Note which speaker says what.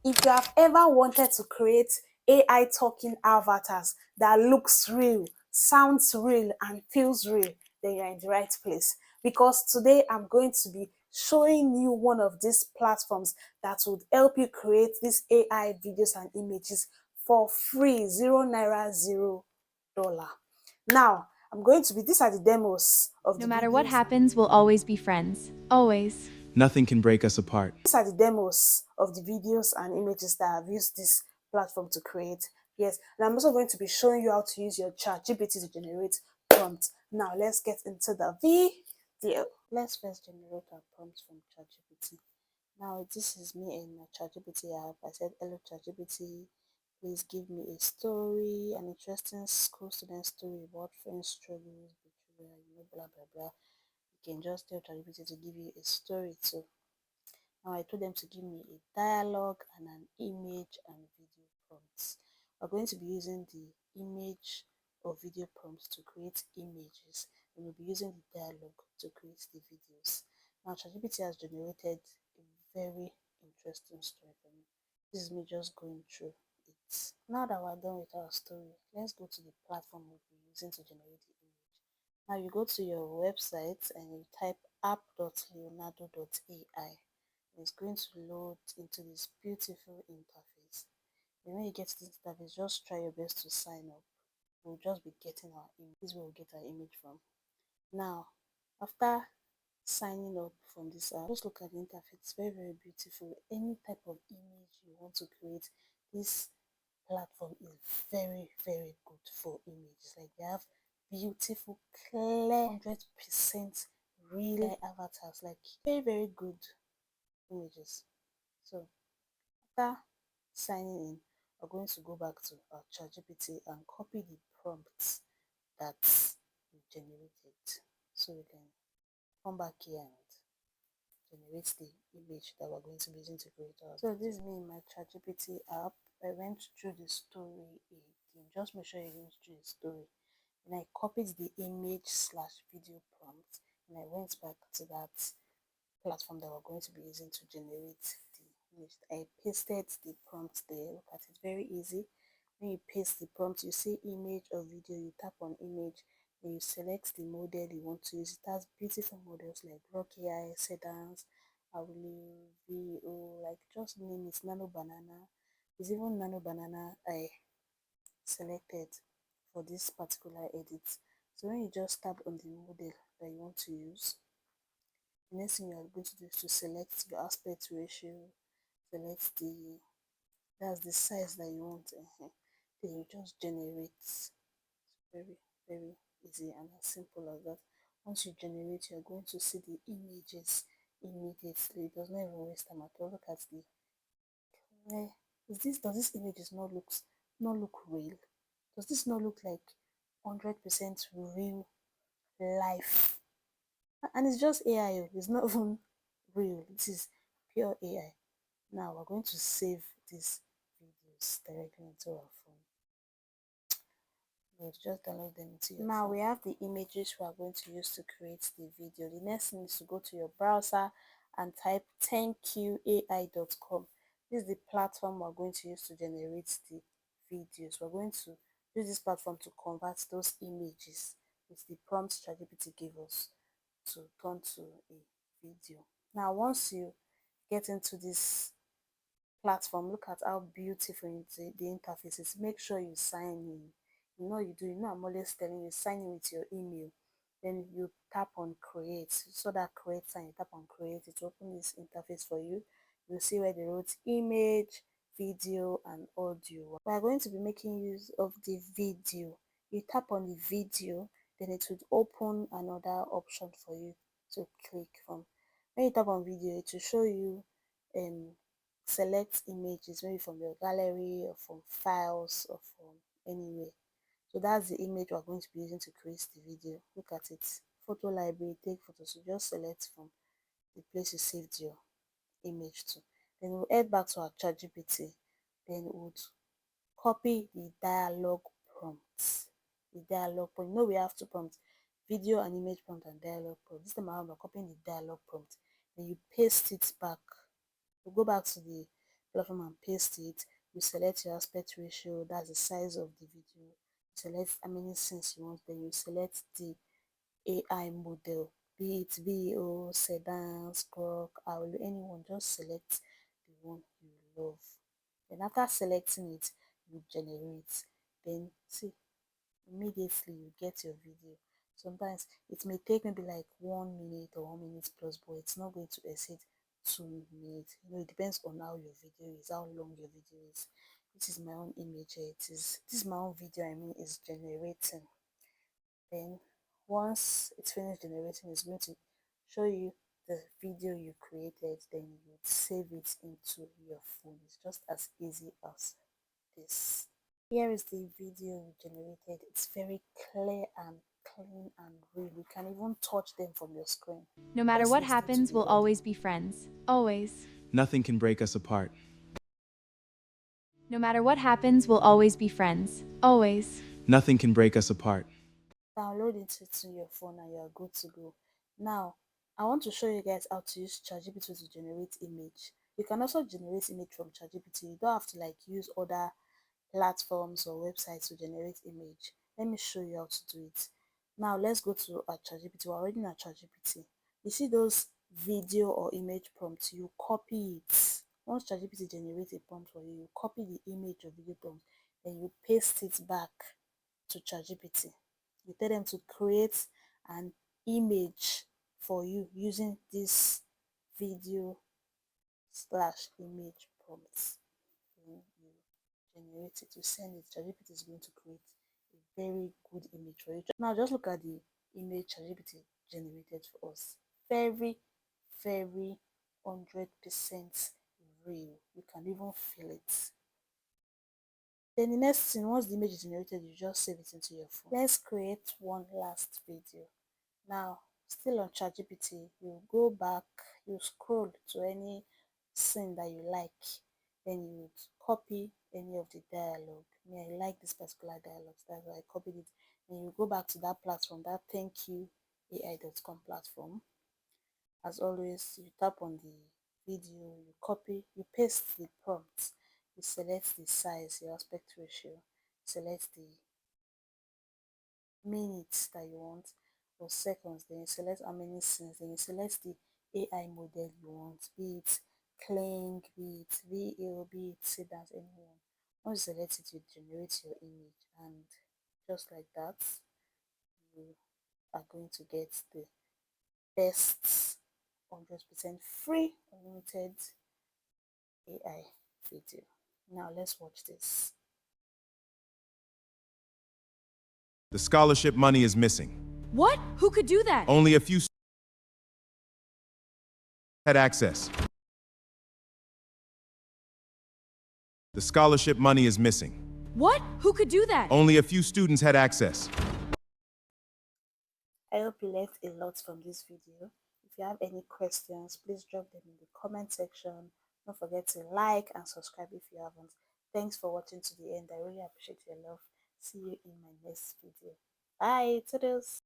Speaker 1: If you have ever wanted to create AI talking avatars that looks real, sounds real, and feels real, then you're in the right place. Because today I'm going to be showing you one of these platforms that would help you create these AI videos and images for free, zero naira, $0. Now, these are the demos of
Speaker 2: No
Speaker 1: the
Speaker 2: matter what
Speaker 1: videos.
Speaker 2: happens, we'll always be friends. Always.
Speaker 3: Nothing can break us apart.
Speaker 1: These are the demos of the videos and images that I've used this platform to create. Yes, and I'm also going to be showing you how to use your ChatGPT to generate prompts. Now let's get into the video. Let's first generate our prompts from ChatGPT. Now this is me in my ChatGPT app. I said, hello ChatGPT, please give me a story, an interesting school student story about friends struggles, betrayal, blah blah blah. You can just tell ChatGPT to give you a story too. Now I told them to give me a dialogue and an image and video prompts. We're going to be using the image or video prompts to create images, and we'll be using the dialogue to create the videos. Now ChatGPT has generated a very interesting story for me. This is me just going through it. Now that we're done with our story, let's go to the platform we'll be using to generate the image. Now you go to your website and you type app.leonardo.ai. It's going to load into this beautiful interface. And when you get to this interface, just try your best to sign up. We'll just be getting our image. This is where we'll get our image from. Now, after signing up from this app, just look at the interface. It's very, very beautiful. Any type of image you want to create, this platform is very, very good for images. Like they have beautiful, clear, 100% real avatars. Like very, very good images. So after signing in, we're going to go back to our ChatGPT and copy the prompts that we generated. So we can come back here and generate the image that we're going to be using to create our. So this is me in my ChatGPT app. I went through the story again. Just make sure you went through the story. And I copied the image slash video prompt and I went back to that platform that we're going to be using to generate the image. I pasted the prompt there. Look at it, very easy. When you paste the prompt, you see image or video, you tap on image, then you select the model you want to use. It has beautiful models like Rocky Eye, Seedance, Hailuo, VO, like just name it, Nano Banana. There's even Nano Banana I selected for this particular edit. So when you just tap on the model that you want to use, the next thing you are going to do is to select your aspect ratio, select that's the size that you want. Then you just generate. It's very, very easy and as simple as that. Once you generate, you're going to see the images immediately. It does not even waste time at all. Look at the clear. Does this images not look real? Does this not look like 100% real life? And it's just AI. It's not even real. This is pure AI. Now we're going to save these videos directly into our phone. We'll just download them into your phone. We have the images we are going to use to create the video. The next thing is to go to your browser and type 10qai.com. This is the platform we're going to use to generate the videos. We're going to use this platform to convert those images with the prompts ChatGPT gave us to turn to a video. Now once you get into this platform, look at how beautiful the interface is. Make sure you sign in. I'm always telling you, sign in with your email. Then you tap on create. So that create sign, you tap on create, it will open this interface for you. You'll see where they wrote image, video, and audio. We are going to be making use of the video. You tap on the video, then it would open another option for you to click from. When you tap on video, it will show you select images, maybe from your gallery or from files or from anywhere. So that's the image we're going to be using to create the video. Look at it. Photo library, take photos. You just select from the place you saved your image to. Then we'll head back to our ChatGPT. Then we'll copy the dialogue prompts. The dialogue prompt. We have two prompts, video and image prompt and dialogue prompt. This time around we're copying the dialogue prompt. Then you paste it back. We'll go back to the love them and paste it. You select your aspect ratio, that's the size of the video. Select how many scenes you want, then you select the AI model, be it VO, Seedance, Grok, Hailuo, anyone, just select the one you love. Then after selecting it, you generate. Then see, immediately you get your video. Sometimes it may take maybe like 1 minute or 1 minute plus, but it's not going to exceed 2 minutes. It depends on how your video is, how long your video is. This is my own image here. This is my own video, I mean, is generating. Then once it's finished generating, it's going to show you the video you created. Then you would save it into your phone. It's just as easy as this. Here is the video we generated. It's very clear and clean and real. You can even touch them from your screen.
Speaker 2: No matter
Speaker 1: Let's
Speaker 2: what
Speaker 1: listen to
Speaker 2: happens,
Speaker 1: the
Speaker 2: we'll
Speaker 1: audio.
Speaker 2: always be friends. Always.
Speaker 3: Nothing can break us apart.
Speaker 2: No matter what happens, we'll always be friends. Always.
Speaker 3: Nothing can break us apart.
Speaker 1: Download it to your phone and you are good to go. Now, I want to show you guys how to use ChatGPT to generate image. You can also generate image from ChatGPT. You don't have to like use other platforms or websites to generate image. Let me show you how to do it. Now let's go to our ChatGPT. We're already in our ChatGPT. You see those video or image prompts, you copy it. Once ChatGPT generates a prompt for you, you copy the image or video prompt, then you paste it back to ChatGPT. You tell them to create an image for you using this video slash image prompts. Then you generate it, you send it. ChatGPT is going to create a very good image for you. Now just look at the image ChatGPT generated for us. Very, very 100% real. You can even feel it. Then the next thing, once the image is generated, you just save it into your phone. Let's create one last video. Now, still on ChatGPT, you go back, you scroll to any scene that you like, then you would copy any of the dialogue. Me, I like this particular dialogue, that's why I copied it. Then you go back to that platform, that thank you AI.com platform. As always, you tap on the video, you copy, you paste the prompt, you select the size, your aspect ratio, select the minutes that you want or seconds, then you select how many scenes, then you select the AI model you want, be it Kling, be it VO, be it Seedance, anyone. Once you select it, you generate your image, and just like that, you are going to get the best 100% free unlimited AI video. Now let's watch this.
Speaker 3: The scholarship money is missing.
Speaker 2: What? Who could do that?
Speaker 3: Only a few had access. The scholarship money is missing.
Speaker 2: What? Who could do that?
Speaker 3: Only a few students had access.
Speaker 1: I hope you learned a lot from this video. If you have any questions, please drop them in the comment section. Don't forget to like and subscribe if you haven't. Thanks for watching to the end. I really appreciate your love. See you in my next video. Bye. Toodles.